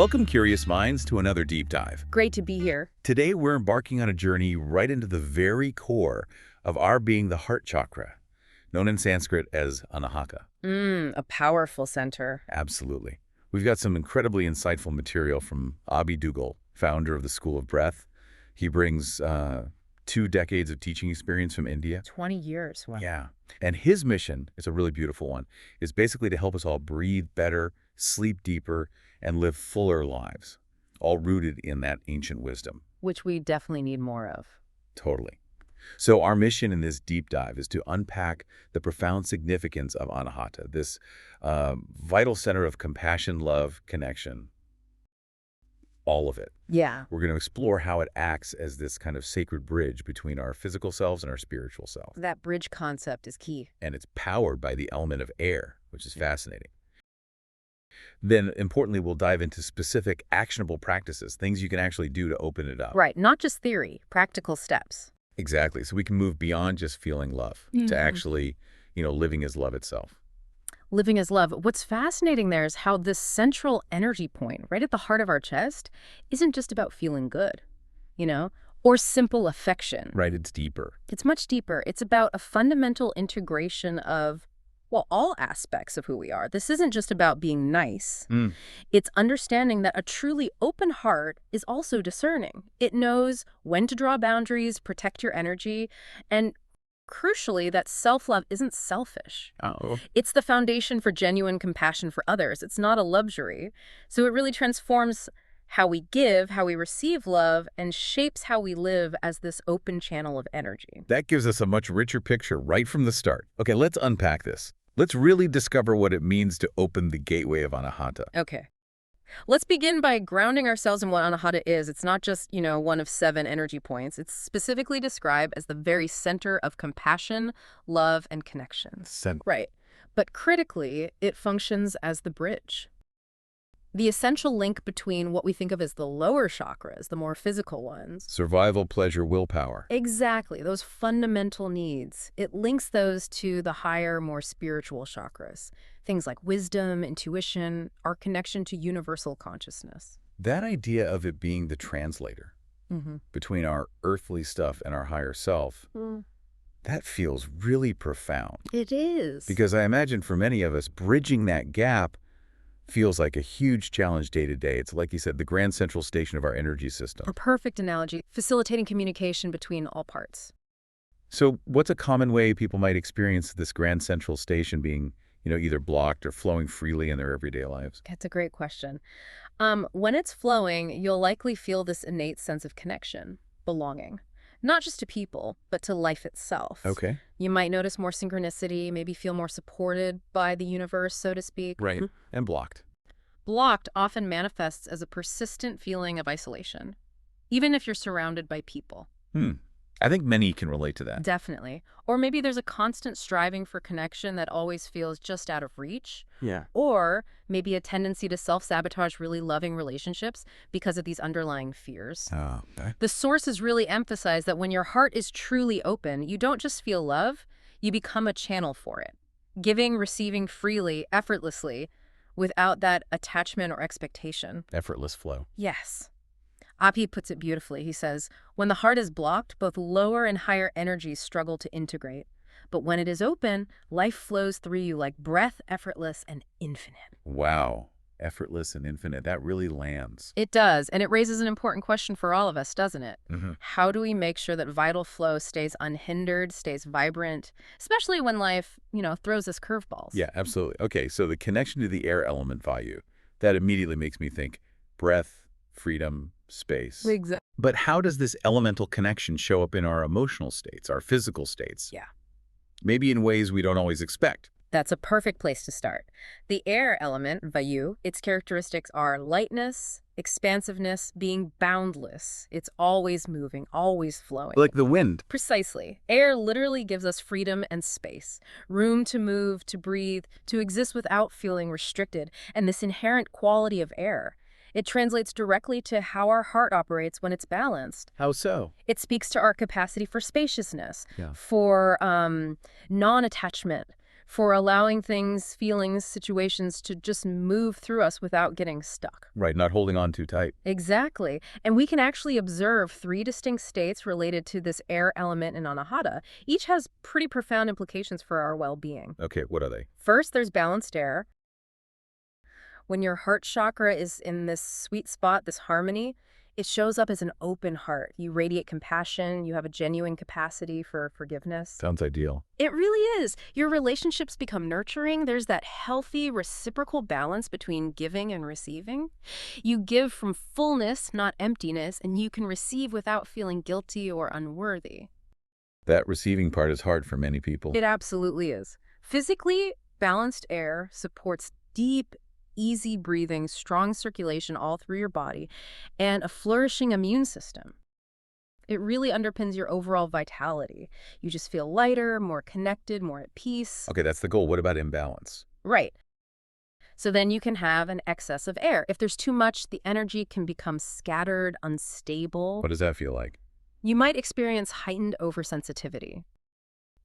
Welcome, curious minds, to another deep dive. Great to be here. Today, we're embarking on a journey right into the very core of our being, the heart chakra, known in Sanskrit as Anahata. A powerful center. Absolutely. We've got some incredibly insightful material from Abhi Dugal, founder of the School of Breath. He brings 2 decades of teaching experience from India. 20 years. Wow. Yeah. And his mission, it's a really beautiful one, is basically to help us all breathe better, sleep deeper, and live fuller lives, all rooted in that ancient wisdom. Which we definitely need more of. Totally. So our mission in this deep dive is to unpack the profound significance of Anahata, this vital center of compassion, love, connection, all of it. Yeah. We're going to explore how it acts as this kind of sacred bridge between our physical selves and our spiritual self. That bridge concept is key. And it's powered by the element of air, which is fascinating. Then, importantly, we'll dive into specific actionable practices, things you can actually do to open it up. Right. Not just theory, practical steps. Exactly. So we can move beyond just feeling love to actually, living as love itself. Living as love. What's fascinating there is how this central energy point, right at the heart of our chest, isn't just about feeling good, or simple affection. Right. It's deeper. It's much deeper. It's about a fundamental integration of, all aspects of who we are. This isn't just about being nice. It's understanding that a truly open heart is also discerning. It knows when to draw boundaries, protect your energy, and crucially, that self-love isn't selfish. It's the foundation for genuine compassion for others. It's not a luxury. So it really transforms how we give, how we receive love, and shapes how we live as this open channel of energy. That gives us a much richer picture right from the start. Okay, let's unpack this. Let's really discover what it means to open the gateway of Anahata. Okay. Let's begin by grounding ourselves in what Anahata is. It's not just, one of 7 energy points. It's specifically described as the very center of compassion, love, and connection. Right. But critically, it functions as the bridge. The essential link between what we think of as the lower chakras, the more physical ones. Survival, pleasure, willpower. Exactly, those fundamental needs. It links those to the higher, more spiritual chakras. Things like wisdom, intuition, our connection to universal consciousness. That idea of it being the translator between our earthly stuff and our higher self, that feels really profound. It is. Because I imagine for many of us, bridging that gap feels like a huge challenge day to day. It's like you said, the grand central station of our energy system. A perfect analogy, facilitating communication between all parts. So what's a common way people might experience this grand central station being, either blocked or flowing freely in their everyday lives? That's a great question. When it's flowing, you'll likely feel this innate sense of connection, belonging. Not just to people, but to life itself. Okay. You might notice more synchronicity, maybe feel more supported by the universe, so to speak. Right. And blocked. Blocked often manifests as a persistent feeling of isolation, even if you're surrounded by people. I think many can relate to that. Definitely. Or maybe there's a constant striving for connection that always feels just out of reach. Yeah. Or maybe a tendency to self-sabotage really loving relationships because of these underlying fears. Oh, okay. The sources really emphasize that when your heart is truly open, you don't just feel love, you become a channel for it. Giving, receiving freely, effortlessly, without that attachment or expectation. Effortless flow. Yes. Abhi puts it beautifully. He says, when the heart is blocked, both lower and higher energies struggle to integrate. But when it is open, life flows through you like breath, effortless and infinite. Wow. Effortless and infinite. That really lands. It does. And it raises an important question for all of us, doesn't it? How do we make sure that vital flow stays unhindered, stays vibrant, especially when life, throws us curveballs? Yeah, absolutely. Okay, so the connection to the air element value, that immediately makes me think breath, freedom, space. Exactly. But how does this elemental connection show up in our emotional states, our physical states? Yeah. Maybe in ways we don't always expect. That's a perfect place to start. The air element, Vayu, its characteristics are lightness, expansiveness, being boundless. It's always moving, always flowing. Like the wind. Precisely. Air literally gives us freedom and space, room to move, to breathe, to exist without feeling restricted. And this inherent quality of air, it translates directly to how our heart operates when it's balanced. How so? It speaks to our capacity for spaciousness, for non-attachment, for allowing things, feelings, situations to just move through us without getting stuck. Right, not holding on too tight. Exactly. And we can actually observe 3 distinct states related to this air element in Anahata. Each has pretty profound implications for our well-being. Okay, what are they? First, there's balanced air. When your heart chakra is in this sweet spot, this harmony, it shows up as an open heart. You radiate compassion. You have a genuine capacity for forgiveness. Sounds ideal. It really is. Your relationships become nurturing. There's that healthy, reciprocal balance between giving and receiving. You give from fullness, not emptiness, and you can receive without feeling guilty or unworthy. That receiving part is hard for many people. It absolutely is. Physically, balanced air supports deep, easy breathing, strong circulation all through your body, and a flourishing immune system. It really underpins your overall vitality. You just feel lighter, more connected, more at peace. Okay, that's the goal. What about imbalance? Right. So then you can have an excess of air. If there's too much, the energy can become scattered, unstable. What does that feel like? You might experience heightened oversensitivity.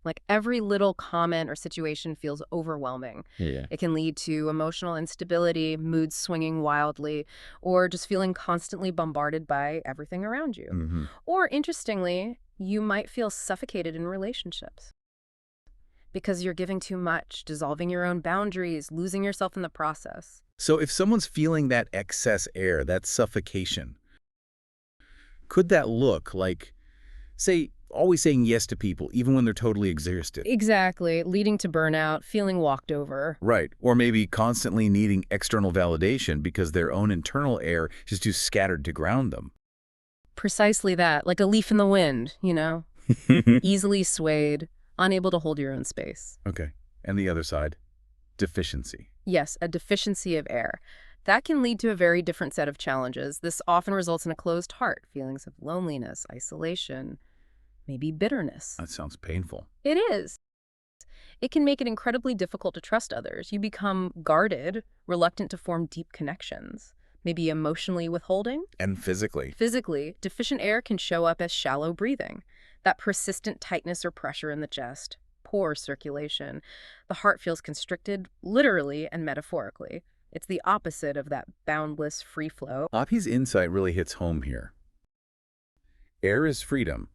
Like every little comment or situation feels overwhelming. Yeah. It can lead to emotional instability, moods swinging wildly, or just feeling constantly bombarded by everything around you. Mm-hmm. Or, interestingly, you might feel suffocated in relationships because you're giving too much, dissolving your own boundaries, losing yourself in the process. So if someone's feeling that excess air, that suffocation, could that look like, say, always saying yes to people, even when they're totally exhausted? Exactly, leading to burnout, feeling walked over. Right. Or maybe constantly needing external validation because their own internal air is too scattered to ground them. Precisely that, like a leaf in the wind, easily swayed, unable to hold your own space. Okay. And the other side? Deficiency. Yes, a deficiency of air. That can lead to a very different set of challenges. This often results in a closed heart, feelings of loneliness, isolation, maybe bitterness. That sounds painful. It is. It can make it incredibly difficult to trust others. You become guarded, reluctant to form deep connections, maybe emotionally withholding. And physically. Physically, deficient air can show up as shallow breathing, that persistent tightness or pressure in the chest, poor circulation. The heart feels constricted, literally and metaphorically. It's the opposite of that boundless free flow. Abhi's insight really hits home here. Air is freedom,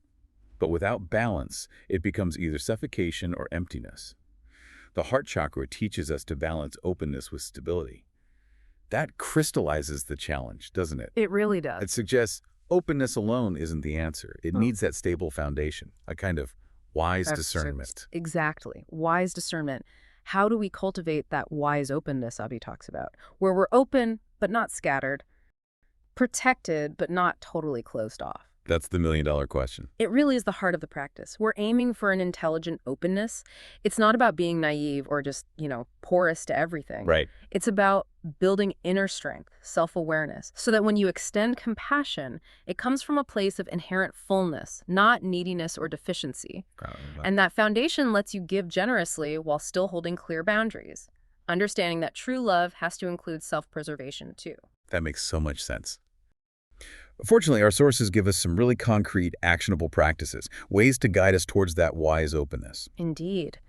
but without balance, it becomes either suffocation or emptiness. The heart chakra teaches us to balance openness with stability. That crystallizes the challenge, doesn't it? It really does. It suggests openness alone isn't the answer. It needs that stable foundation, a kind of wise discernment. Exactly. Wise discernment. How do we cultivate that wise openness Abhi talks about, where we're open but not scattered, protected but not totally closed off? That's the million-dollar question. It really is the heart of the practice. We're aiming for an intelligent openness. It's not about being naive or just, porous to everything. Right. It's about building inner strength, self-awareness, so that when you extend compassion, it comes from a place of inherent fullness, not neediness or deficiency. And that foundation lets you give generously while still holding clear boundaries, understanding that true love has to include self-preservation too. That makes so much sense. Fortunately, our sources give us some really concrete, actionable practices, ways to guide us towards that wise openness. Indeed.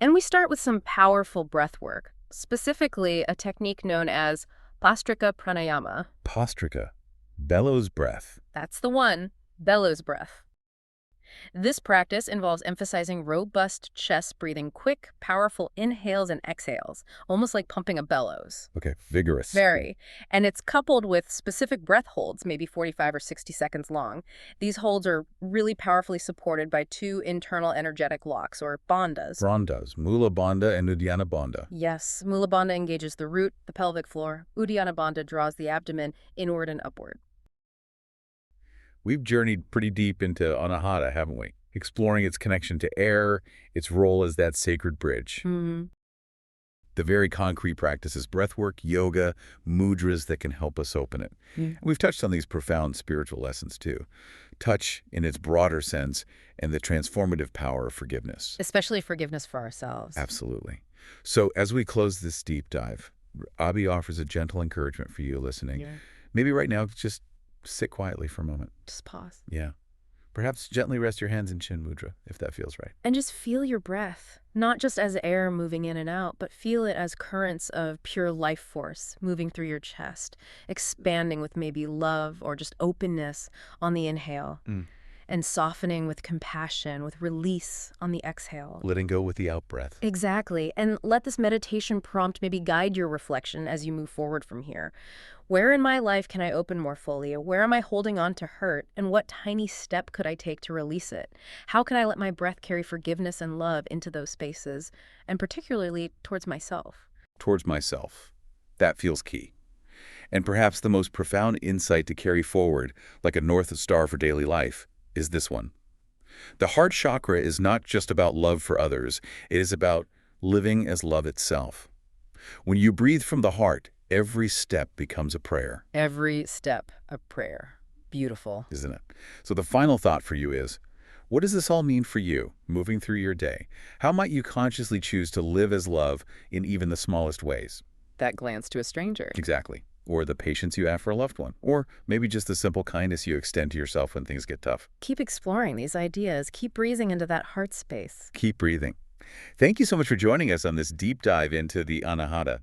And we start with some powerful breath work, specifically a technique known as Bhastrika Pranayama. Bhastrika, bellows breath. That's the one, bellows breath. This practice involves emphasizing robust chest breathing, quick, powerful inhales and exhales, almost like pumping a bellows. Okay, vigorous. Very. And it's coupled with specific breath holds, maybe 45 or 60 seconds long. These holds are really powerfully supported by 2 internal energetic locks, or bandhas. Bandhas, Mula Bandha and Uddiyana Bandha. Yes, Mula Bandha engages the root, the pelvic floor. Uddiyana Bandha draws the abdomen inward and upward. We've journeyed pretty deep into Anahata, haven't we? Exploring its connection to air, its role as that sacred bridge. Mm-hmm. The very concrete practices, breathwork, yoga, mudras that can help us open it. Mm. We've touched on these profound spiritual lessons too. Touch in its broader sense and the transformative power of forgiveness. Especially forgiveness for ourselves. Absolutely. So as we close this deep dive, Abhi offers a gentle encouragement for you listening. Yeah. Maybe right now, just sit quietly for a moment. Just pause. Yeah. Perhaps gently rest your hands in chin mudra, if that feels right. And just feel your breath, not just as air moving in and out, but feel it as currents of pure life force moving through your chest, expanding with maybe love or just openness on the inhale, and softening with compassion, with release on the exhale. Letting go with the out-breath. Exactly. And let this meditation prompt maybe guide your reflection as you move forward from here. Where in my life can I open more fully? Where am I holding on to hurt? And what tiny step could I take to release it? How can I let my breath carry forgiveness and love into those spaces, and particularly towards myself? Towards myself. That feels key. And perhaps the most profound insight to carry forward, like a North Star for daily life, is this one. The heart chakra is not just about love for others. It is about living as love itself. When you breathe from the heart, every step becomes a prayer. Every step a prayer. Beautiful. Isn't it? So the final thought for you is, what does this all mean for you, moving through your day? How might you consciously choose to live as love in even the smallest ways? That glance to a stranger. Exactly. Or the patience you have for a loved one. Or maybe just the simple kindness you extend to yourself when things get tough. Keep exploring these ideas. Keep breathing into that heart space. Keep breathing. Thank you so much for joining us on this deep dive into the Anahata.